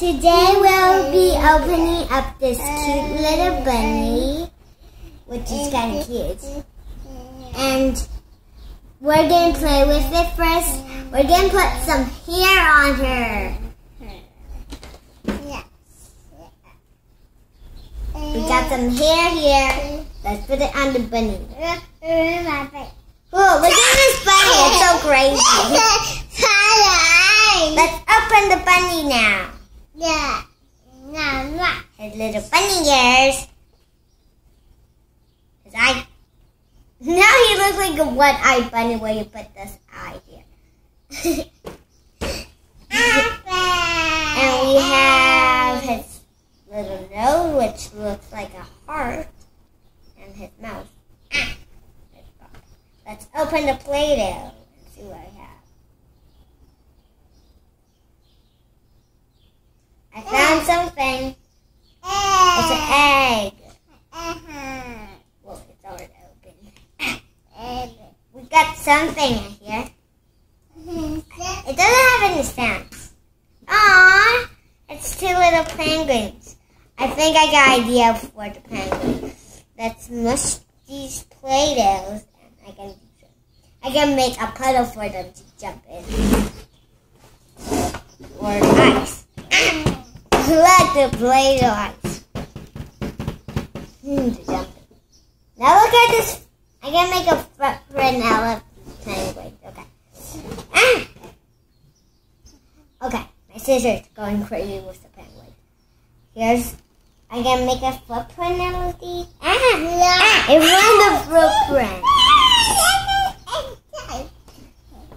Today we'll be opening up this cute little bunny, which is kind of cute. And we're going to play with it first. We're going to put some hair on her. We got some hair here. Let's put it on the bunny. Oh, look at this bunny. It's so crazy. Let's open the bunny now. Yeah. His little bunny ears. His eye. Now he looks like a one-eyed bunny where you put this eye here. And we have his little nose, which looks like a heart, and his mouth. Let's open the play-doh and see what I have. I found something. It's an egg. Well, it's already open. We got something in here. It doesn't have any stamps. Aww, it's two little penguins. I think I got an idea for the penguins. Let's mush these play-dohs. I can make a puddle for them to jump in. Or ice. Let the play-doh ice. To jump in. Now look at this. I can make a footprint out of penguin. Okay. Okay, my scissors going crazy with the penguin. I can make a footprint out of these. It ruined the footprint.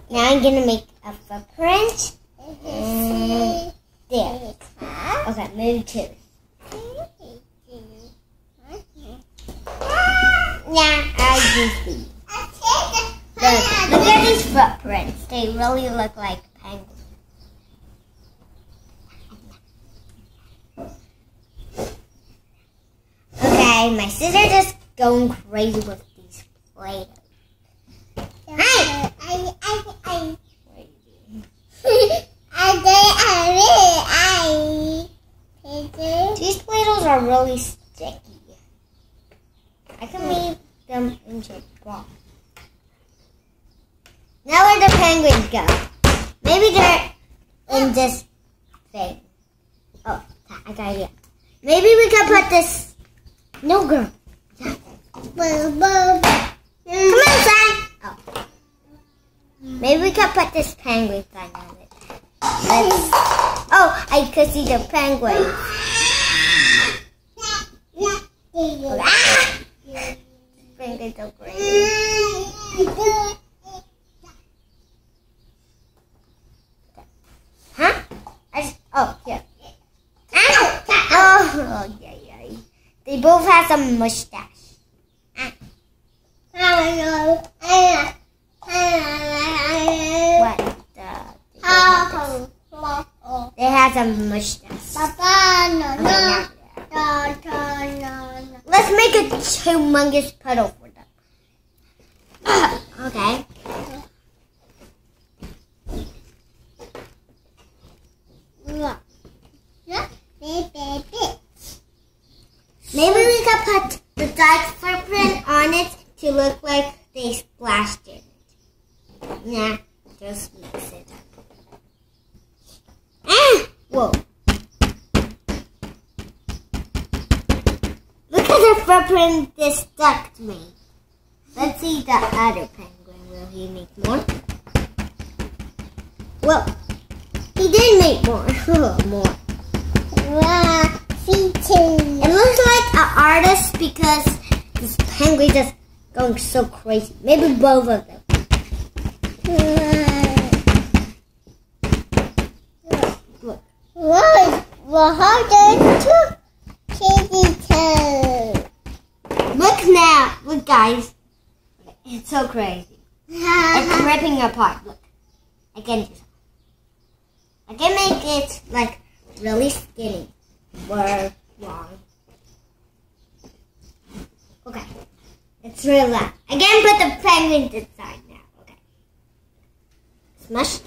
Now I'm gonna make a footprint. There. Okay, maybe two. Now I'll use these. Look at these footprints. They really look like penguins. Okay, my scissors just going crazy with these Play-Doh. These Play-Dohs are really sticky. I can leave them into a ball. Now where the penguins go? Maybe they're in this thing. Oh, I got an idea. Maybe we can put this. No, girl. Come on, son. Oh. Maybe we can put this penguin sign on it. Oh, I could see the penguin. Penguin's so crazy. Huh? Oh, here. Oh, yeah. They both have some mustache. What? They have some mustache. Let's make a humongous puddle for them. Okay. Maybe we can put the dark footprint on it to look like they splashed in it. Nah, just mix it up. Whoa. Look at the footprint this stuck to me. Let's see the other penguin. Will he make more? Well, he did make more. More. It looks like an artist because this penguin just going so crazy. Maybe both of them. Look. Look now. Look, guys. It's so crazy. It's ripping apart. Look. I can make it like really skinny or long. Okay. It's real loud. I can put the penguins inside now. Okay. Smush.